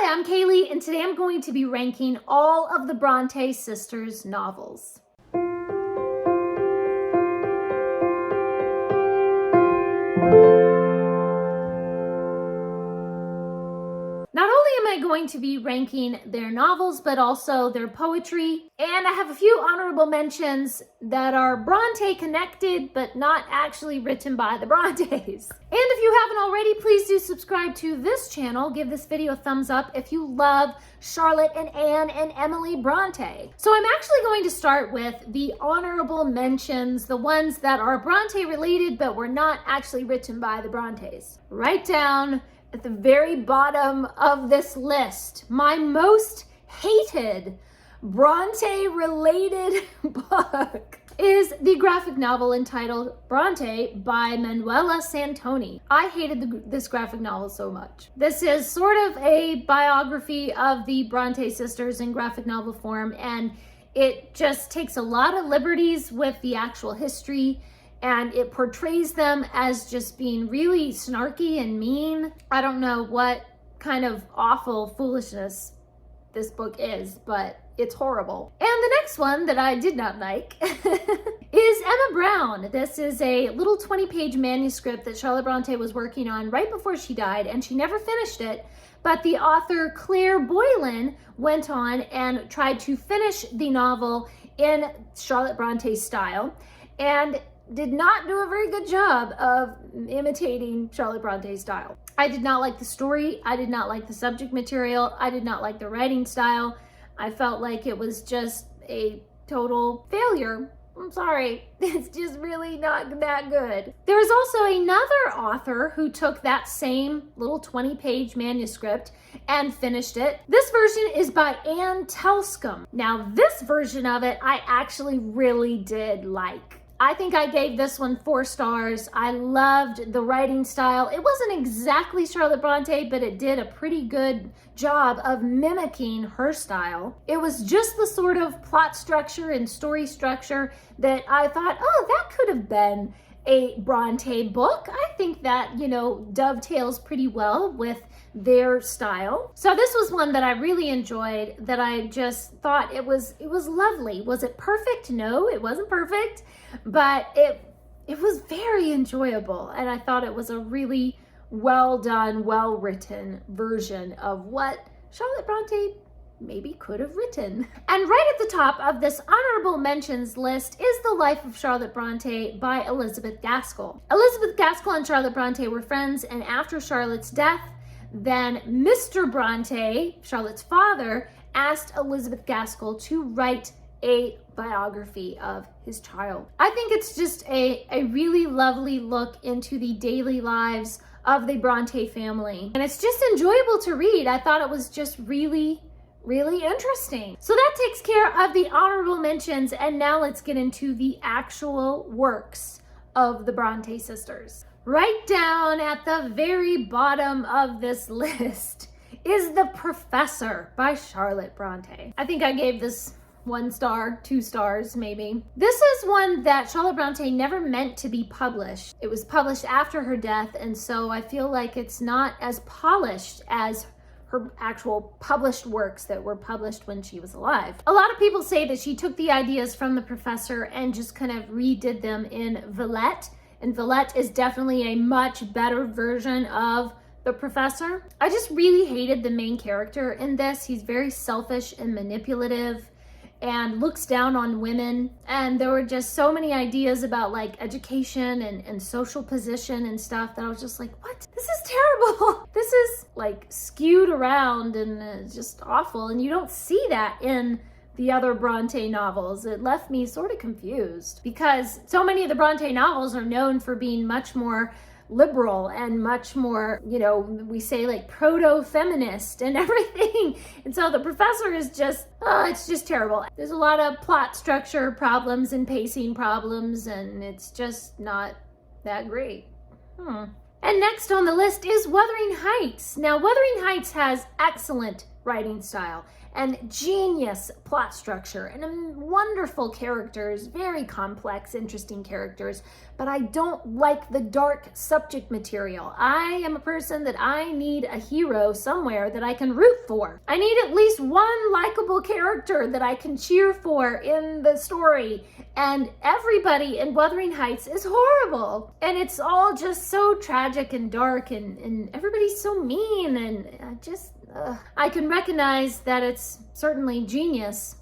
Hi, I'm Kaylee, and today I'm going to be ranking all of the Bronte sisters' novels. Not only am I going to be ranking their novels, but also their poetry, and I have a few honorable mentions that are Bronte connected, but not actually written by the Brontes. And if you haven't already, please do subscribe to this channel. Give this video a thumbs up if you love Charlotte and Anne and Emily Bronte. So I'm actually going to start with the honorable mentions, the ones that are Bronte related, but were not actually written by the Brontes. Right down at the very bottom of this list, my most hated Bronte-related book is the graphic novel entitled Bronte by Manuela Santoni. I hated this graphic novel so much. This is sort of a biography of the Bronte sisters in graphic novel form, and it just takes a lot of liberties with the actual history, and it portrays them as just being really snarky and mean. I don't know what kind of awful foolishness this book is, but it's horrible. And the next one that I did not like is Emma Brown. This is a little 20-page manuscript that Charlotte Bronte was working on right before she died, and she never finished it. But the author Claire Boylan went on and tried to finish the novel in Charlotte Bronte's style, and did not do a very good job of imitating Charlotte Bronte's style. I did not like the story. I did not like the subject material. I did not like the writing style. I felt like it was just a total failure. I'm sorry, it's just really not that good. There is also another author who took that same little 20-page manuscript and finished it. This version is by Anne Telscombe. Now, this version of it I actually really did like. I think I gave this one 4 stars. I loved the writing style. It wasn't exactly Charlotte Bronte, but it did a pretty good job of mimicking her style. It was just the sort of plot structure and story structure that I thought, oh, that could have been a Bronte book. I think that, dovetails pretty well with their style. So this was one that I really enjoyed, that I just thought it was lovely. Was it perfect? No, it wasn't perfect, but it was very enjoyable, and I thought it was a really well done, well written version of what Charlotte Bronte maybe could have written. And right at the top of this honorable mentions list is The Life of Charlotte Bronte by Elizabeth Gaskell. Elizabeth Gaskell and Charlotte Bronte were friends, and after Charlotte's death, then Mr. Bronte, Charlotte's father, asked Elizabeth Gaskell to write a biography of his child. I think it's just a really lovely look into the daily lives of the Bronte family, and it's just enjoyable to read. I thought it was just really interesting. So that takes care of the honorable mentions, and now let's get into the actual works of the Bronte sisters. Right down at the very bottom of this list is The Professor by Charlotte Bronte. I think I gave this 1 star, 2 stars maybe. This is one that Charlotte Bronte never meant to be published. It was published after her death, and so I feel like it's not as polished as her actual published works that were published when she was alive. A lot of people say that she took the ideas from The Professor and just kind of redid them in Villette, and Villette is definitely a much better version of The Professor. I just really hated the main character in this. He's very selfish and manipulative and looks down on women, and there were just so many ideas about like education and social position and stuff that I was just like, what? This is terrible. This is like skewed around and just awful, and you don't see that in the other Bronte novels. It left me sort of confused because so many of the Bronte novels are known for being much more liberal and much more, we say like proto-feminist and everything. And so The Professor is just, it's just terrible. There's a lot of plot structure problems and pacing problems, and it's just not that great. And next on the list is Wuthering Heights. Now, Wuthering Heights has excellent writing style and genius plot structure and wonderful characters, very complex, interesting characters, but I don't like the dark subject material. I am a person that I need a hero somewhere that I can root for. I need at least one likable character that I can cheer for in the story. And everybody in Wuthering Heights is horrible. And it's all just so tragic and dark, and everybody's so mean, and I can recognize that it's certainly genius,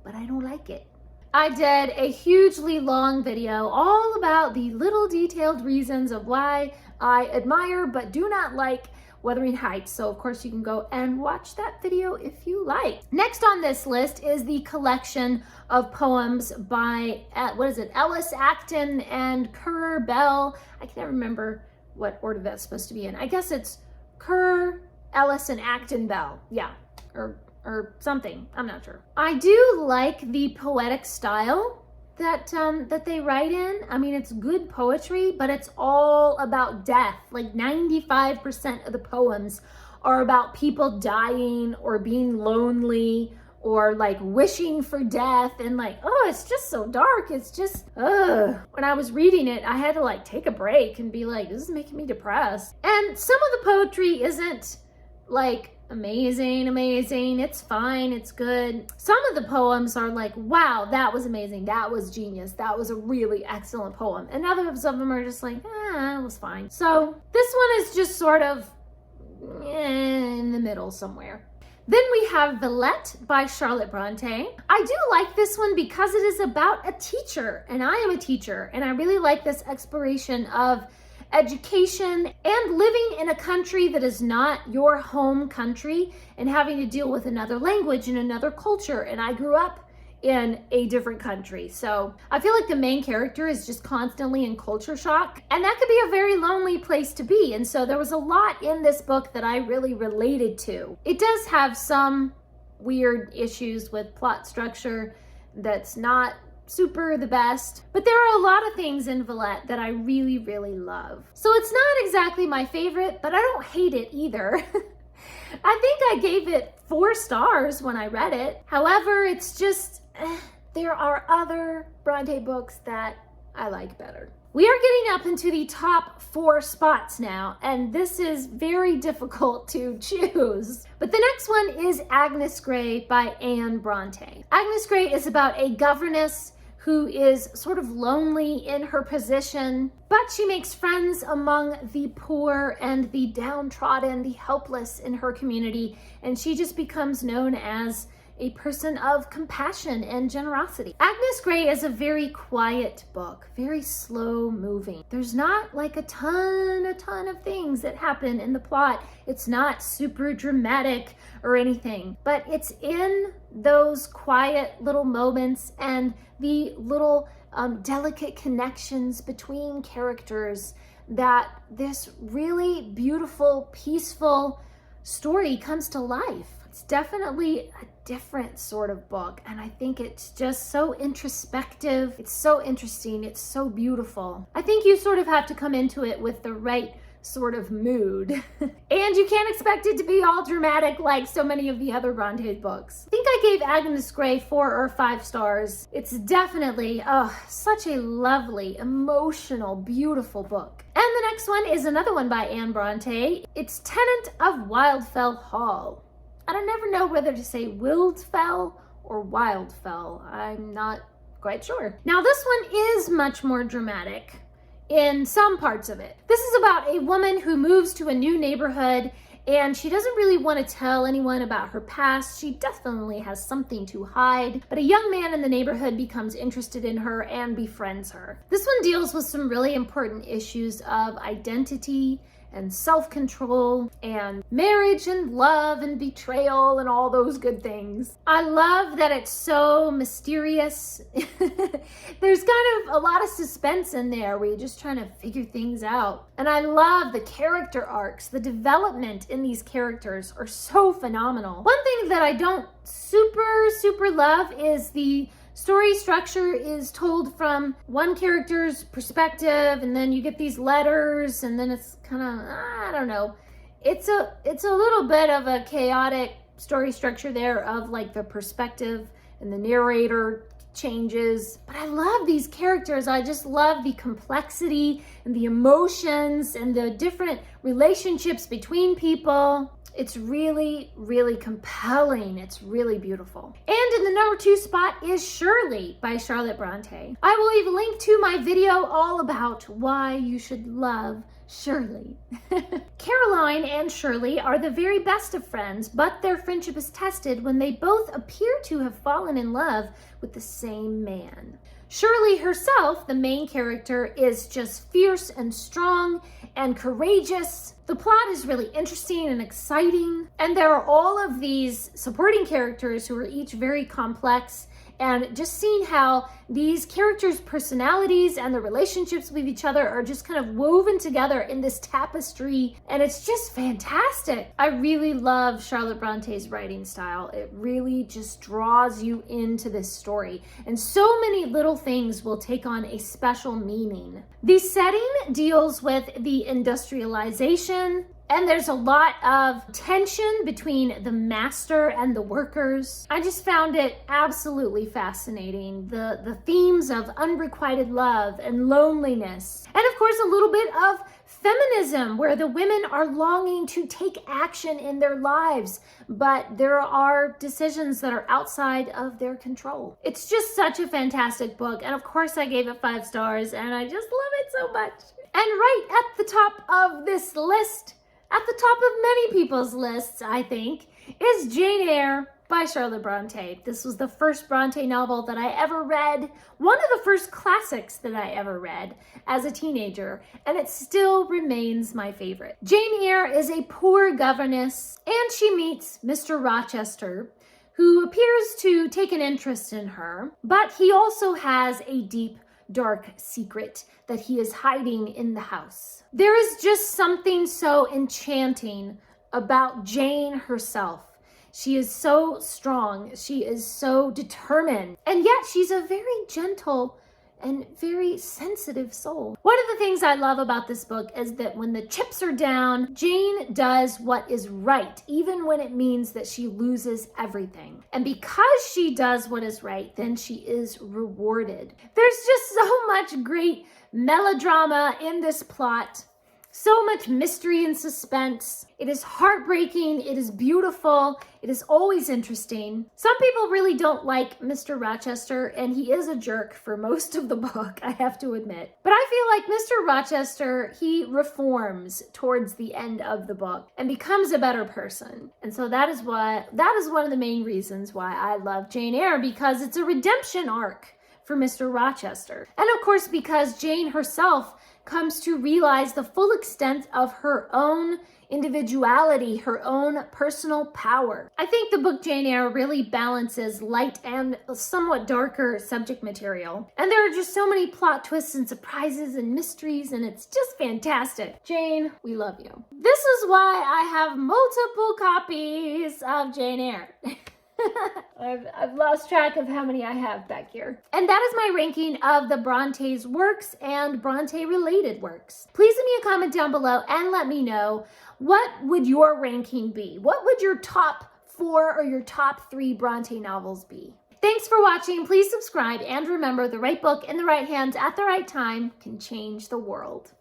but I don't like it. I did a hugely long video all about the little detailed reasons of why I admire but do not like Wuthering Heights. So of course you can go and watch that video if you like. Next on this list is the collection of poems by, Ellis Acton and Currer Bell. I can never remember what order that's supposed to be in. I guess it's Currer, Ellis, and Acton Bell. Yeah, or something. I'm not sure. I do like the poetic style that they write in. I mean, it's good poetry, but it's all about death. Like 95% of the poems are about people dying or being lonely or like wishing for death, and like, oh, it's just so dark. It's just, when I was reading it, I had to like take a break and be like, this is making me depressed. And some of the poetry isn't like amazing. It's fine, it's good. Some of the poems are like, wow, that was amazing, that was genius, that was a really excellent poem. And others of them are just like, it was fine. So this one is just sort of in the middle somewhere. Then we have Villette by Charlotte Bronte. I do like this one because it is about a teacher, and I am a teacher, and I really like this exploration of education and living in a country that is not your home country and having to deal with another language and another culture. And I grew up in a different country, so I feel like the main character is just constantly in culture shock, and that could be a very lonely place to be. And so there was a lot in this book that I really related to. It does have some weird issues with plot structure that's not super the best, but there are a lot of things in Villette that I really, really love. So it's not exactly my favorite, but I don't hate it either. I think I gave it 4 stars when I read it. However, it's just, there are other Bronte books that I like better. We are getting up into the top 4 spots now, and this is very difficult to choose. But the next one is Agnes Grey by Anne Bronte. Agnes Grey is about a governess who is sort of lonely in her position, but she makes friends among the poor and the downtrodden, the helpless in her community, and she just becomes known as a person of compassion and generosity. Agnes Grey is a very quiet book, very slow moving. There's not like a ton of things that happen in the plot. It's not super dramatic or anything, but it's in those quiet little moments and the little delicate connections between characters that this really beautiful, peaceful story comes to life. It's definitely a different sort of book, and I think it's just so introspective. It's so interesting. It's so beautiful. I think you sort of have to come into it with the right sort of mood. And you can't expect it to be all dramatic like so many of the other Bronte books. I think I gave Agnes Grey 4 or 5 stars. It's definitely, such a lovely, emotional, beautiful book. And the next one is another one by Anne Bronte. It's Tenant of Wildfell Hall. I don't never know whether to say Wildfell or Wildfell. I'm not quite sure. Now this one is much more dramatic in some parts of it. This is about a woman who moves to a new neighborhood, and she doesn't really want to tell anyone about her past. She definitely has something to hide, but a young man in the neighborhood becomes interested in her and befriends her. This one deals with some really important issues of identity and self-control and marriage and love and betrayal and all those good things. I love that it's so mysterious. There's kind of a lot of suspense in there where you're just trying to figure things out. And I love the character arcs. The development in these characters are so phenomenal. One thing that I don't super love is the story structure is told from one character's perspective, and then you get these letters, and then it's kind of, I don't know. It's a little bit of a chaotic story structure there of like the perspective and the narrator changes. But I love these characters. I just love the complexity and the emotions and the different relationships between people. It's really, really compelling. It's really beautiful. And in the number 2 spot is Shirley by Charlotte Bronte. I will leave a link to my video all about why you should love Shirley. Caroline and Shirley are the very best of friends, but their friendship is tested when they both appear to have fallen in love with the same man. Shirley herself, the main character, is just fierce and strong and courageous. The plot is really interesting and exciting, and there are all of these supporting characters who are each very complex, and just seeing how these characters' personalities and the relationships with each other are just kind of woven together in this tapestry, and it's just fantastic. I really love Charlotte Bronte's writing style. It really just draws you into this story, and so many little things will take on a special meaning. The setting deals with the industrialization, and there's a lot of tension between the master and the workers. I just found it absolutely fascinating. The themes of unrequited love and loneliness. And of course, a little bit of feminism, where the women are longing to take action in their lives, but there are decisions that are outside of their control. It's just such a fantastic book. And of course, I gave it 5 stars, and I just love it so much. And right at the top of this list, at the top of many people's lists, I think, is Jane Eyre by Charlotte Bronte. This was the first Bronte novel that I ever read, one of the first classics that I ever read as a teenager, and it still remains my favorite. Jane Eyre is a poor governess, and she meets Mr. Rochester, who appears to take an interest in her, but he also has a deep, dark secret that he is hiding in the house. There is just something so enchanting about Jane herself. She is so strong. She is so determined. And yet she's a very gentle and very sensitive soul. One of the things I love about this book is that when the chips are down, Jane does what is right, even when it means that she loses everything. And because she does what is right, then she is rewarded. There's just so much great melodrama in this plot. So much mystery and suspense. It is heartbreaking. It is beautiful. It is always interesting. Some people really don't like Mr. Rochester, and he is a jerk for most of the book, I have to admit. But I feel like Mr. Rochester, he reforms towards the end of the book and becomes a better person. And so that is one of the main reasons why I love Jane Eyre, because it's a redemption arc for Mr. Rochester. And of course, because Jane herself comes to realize the full extent of her own individuality, her own personal power. I think the book Jane Eyre really balances light and somewhat darker subject material. And there are just so many plot twists and surprises and mysteries, and it's just fantastic. Jane, we love you. This is why I have multiple copies of Jane Eyre. I've lost track of how many I have back here. And that is my ranking of the Bronte's works and Bronte-related works. Please leave me a comment down below and let me know, what would your ranking be? What would your top 4 or your top 3 Bronte novels be? Thanks for watching. Please subscribe, and remember, the right book in the right hands at the right time can change the world.